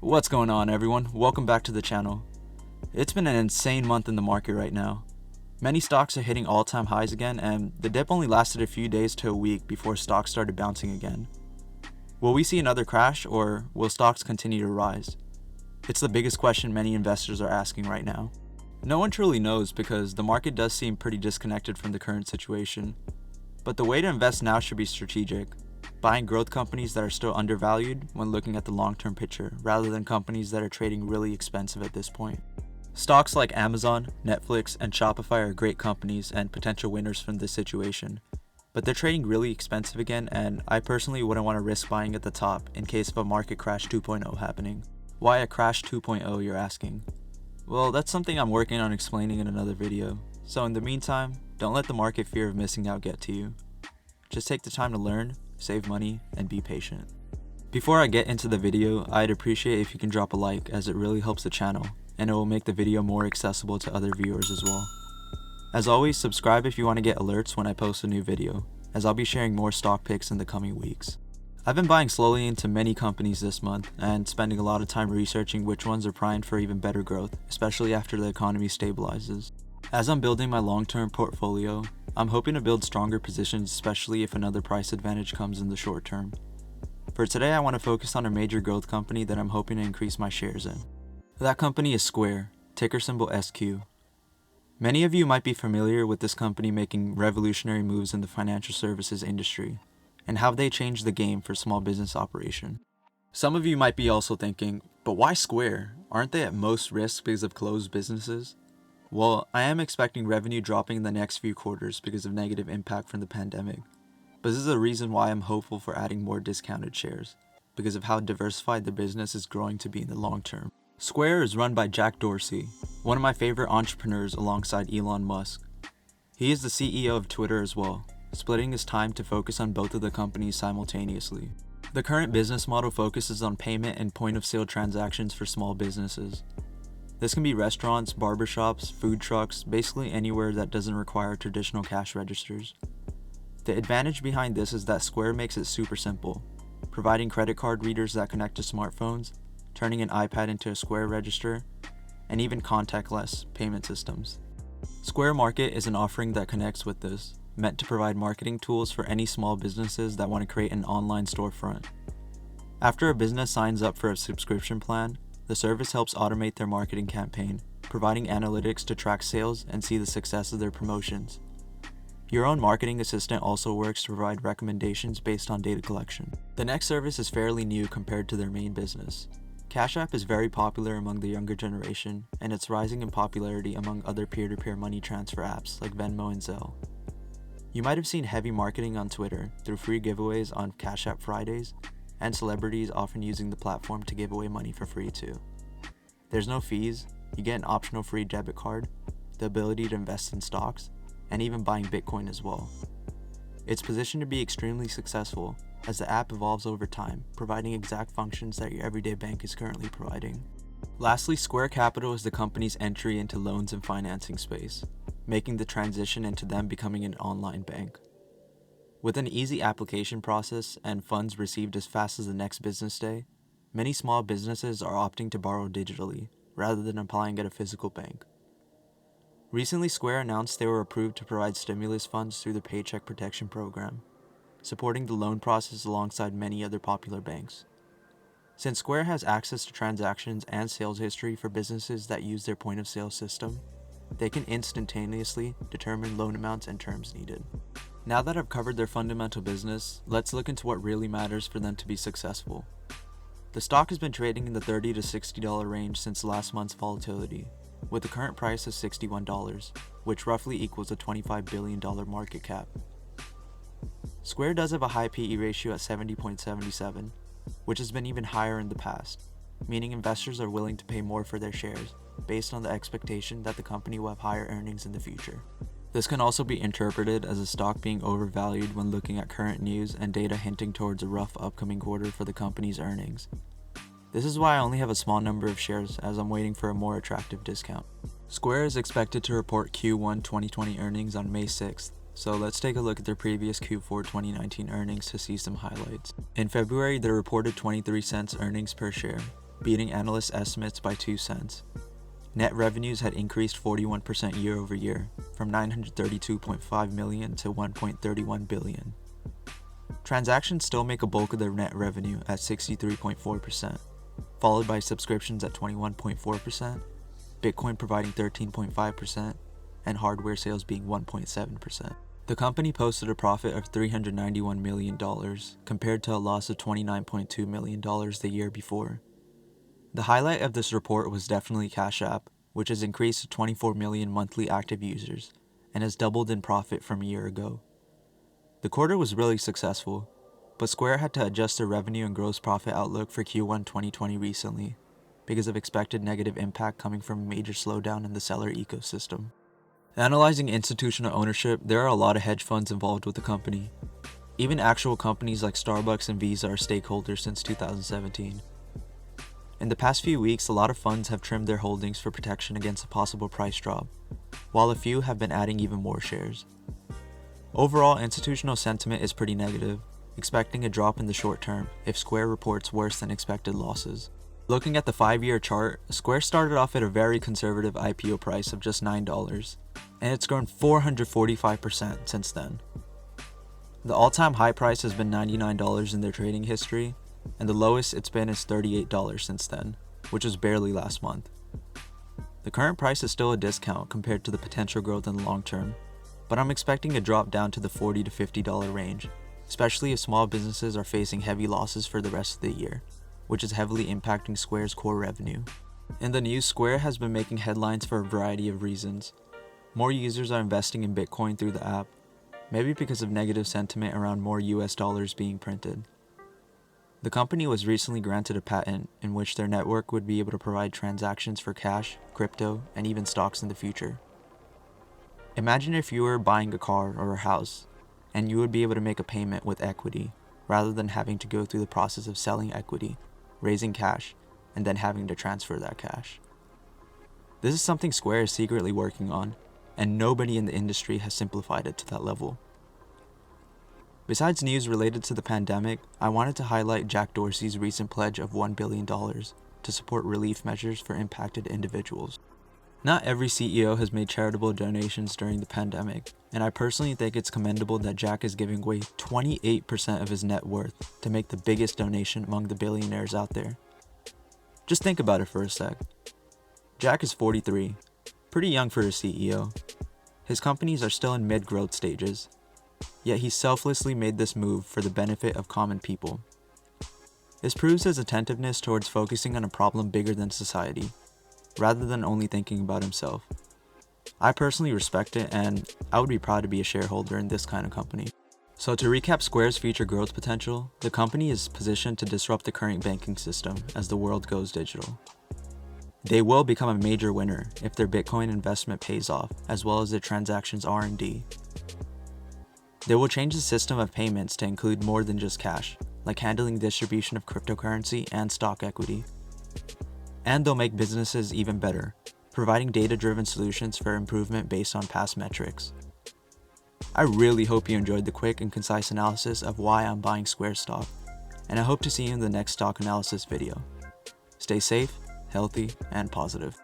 What's going on, everyone? Welcome back to the channel. It's been an insane month in the market right now. Many stocks are hitting all-time highs again, and the dip only lasted a few days to a week before stocks started bouncing again. Will we see another crash, or will stocks continue to rise? It's the biggest question many investors are asking right now. No one truly knows because the market does seem pretty disconnected from the current situation. But the way to invest now should be strategic, buying growth companies that are still undervalued when looking at the long-term picture, rather than companies that are trading really expensive at this point. Stocks like Amazon, Netflix, and Shopify are great companies and potential winners from this situation. But they're trading really expensive again, and I personally wouldn't want to risk buying at the top in case of a market crash 2.0 happening. Why a crash 2.0, you're asking? Well, that's something I'm working on explaining in another video. So in the meantime, don't let the market fear of missing out get to you. Just take the time to learn, save money, and be patient. Before I get into the video, I'd appreciate if you can drop a like, as it really helps the channel, and it will make the video more accessible to other viewers as well. As always, subscribe if you want to get alerts when I post a new video, as I'll be sharing more stock picks in the coming weeks. I've been buying slowly into many companies this month, and spending a lot of time researching which ones are primed for even better growth, especially after the economy stabilizes. As I'm building my long-term portfolio, I'm hoping to build stronger positions, especially if another price advantage comes in the short term. For today, I want to focus on a major growth company that I'm hoping to increase my shares in. That company is Square, ticker symbol SQ. Many of you might be familiar with this company making revolutionary moves in the financial services industry, and how they changed the game for small business operation. Some of you might be also thinking, but why Square? Aren't they at most risk because of closed businesses? Well, I am expecting revenue dropping in the next few quarters because of negative impact from the pandemic. But this is a reason why I'm hopeful for adding more discounted shares, because of how diversified the business is growing to be in the long term. Square is run by Jack Dorsey, one of my favorite entrepreneurs alongside Elon Musk. He is the CEO of Twitter as well, splitting his time to focus on both of the companies simultaneously. The current business model focuses on payment and point-of-sale transactions for small businesses. This can be restaurants, barbershops, food trucks, basically anywhere that doesn't require traditional cash registers. The advantage behind this is that Square makes it super simple, providing credit card readers that connect to smartphones, turning an iPad into a Square register, and even contactless payment systems. Square Market is an offering that connects with this, meant to provide marketing tools for any small businesses that want to create an online storefront. After a business signs up for a subscription plan, the service helps automate their marketing campaign, providing analytics to track sales and see the success of their promotions. Your own marketing assistant also works to provide recommendations based on data collection. The next service is fairly new compared to their main business. Cash App is very popular among the younger generation, and it's rising in popularity among other peer-to-peer money transfer apps like Venmo and Zelle. You might have seen heavy marketing on Twitter through free giveaways on Cash App Fridays, and celebrities often using the platform to give away money for free too. There's no fees, you get an optional free debit card, the ability to invest in stocks, and even buying Bitcoin as well. It's positioned to be extremely successful as the app evolves over time, providing exact functions that your everyday bank is currently providing. Lastly, Square Capital is the company's entry into loans and financing space, making the transition into them becoming an online bank. With an easy application process and funds received as fast as the next business day, many small businesses are opting to borrow digitally, rather than applying at a physical bank. Recently, Square announced they were approved to provide stimulus funds through the Paycheck Protection Program, supporting the loan process alongside many other popular banks. Since Square has access to transactions and sales history for businesses that use their point-of-sale system, they can instantaneously determine loan amounts and terms needed. Now that I've covered their fundamental business, let's look into what really matters for them to be successful. The stock has been trading in the $30 to $60 range since last month's volatility, with the current price of $61, which roughly equals a $25 billion market cap. Square does have a high PE ratio at 70.77, which has been even higher in the past, meaning investors are willing to pay more for their shares, based on the expectation that the company will have higher earnings in the future. This can also be interpreted as a stock being overvalued when looking at current news and data hinting towards a rough upcoming quarter for the company's earnings. This is why I only have a small number of shares, as I'm waiting for a more attractive discount. Square is expected to report Q1 2020 earnings on May 6th, so let's take a look at their previous Q4 2019 earnings to see some highlights. In February, they reported 23 cents earnings per share, beating analyst estimates by 2 cents. Net revenues had increased 41% year over year, from $932.5 million to $1.31 billion. Transactions still make a bulk of their net revenue at 63.4%, followed by subscriptions at 21.4%, Bitcoin providing 13.5%, and hardware sales being 1.7%. The company posted a profit of $391 million compared to a loss of $29.2 million the year before. The highlight of this report was definitely Cash App, which has increased to 24 million monthly active users and has doubled in profit from a year ago. The quarter was really successful, but Square had to adjust their revenue and gross profit outlook for Q1 2020 recently because of expected negative impact coming from a major slowdown in the seller ecosystem. Analyzing institutional ownership, there are a lot of hedge funds involved with the company. Even actual companies like Starbucks and Visa are stakeholders since 2017. In the past few weeks, a lot of funds have trimmed their holdings for protection against a possible price drop, while a few have been adding even more shares. Overall, institutional sentiment is pretty negative, expecting a drop in the short term if Square reports worse than expected losses. Looking at the 5-year chart, Square started off at a very conservative IPO price of just $9, and it's grown 445% since then. The all-time high price has been $99 in their trading history, and the lowest it's been is $38 since then, which was barely last month. The current price is still a discount compared to the potential growth in the long term, but I'm expecting a drop down to the $40 to $50 range, especially if small businesses are facing heavy losses for the rest of the year, which is heavily impacting Square's core revenue. In the news, Square has been making headlines for a variety of reasons. More users are investing in Bitcoin through the app, maybe because of negative sentiment around more US dollars being printed. The company was recently granted a patent in which their network would be able to provide transactions for cash, crypto, and even stocks in the future. Imagine if you were buying a car or a house, and you would be able to make a payment with equity, rather than having to go through the process of selling equity, raising cash, and then having to transfer that cash. This is something Square is secretly working on, and nobody in the industry has simplified it to that level. Besides news related to the pandemic, I wanted to highlight Jack Dorsey's recent pledge of $1 billion to support relief measures for impacted individuals. Not every CEO has made charitable donations during the pandemic, and I personally think it's commendable that Jack is giving away 28% of his net worth to make the biggest donation among the billionaires out there. Just think about it for a sec. Jack is 43, pretty young for a CEO. His companies are still in mid-growth stages, yet he selflessly made this move for the benefit of common people. This proves his attentiveness towards focusing on a problem bigger than society, rather than only thinking about himself. I personally respect it, and I would be proud to be a shareholder in this kind of company. So to recap Square's future growth potential, the company is positioned to disrupt the current banking system as the world goes digital. They will become a major winner if their Bitcoin investment pays off, as well as their transactions R&D. They will change the system of payments to include more than just cash, like handling distribution of cryptocurrency and stock equity. And they'll make businesses even better, providing data-driven solutions for improvement based on past metrics. I really hope you enjoyed the quick and concise analysis of why I'm buying Square stock, and I hope to see you in the next stock analysis video. Stay safe, healthy, and positive.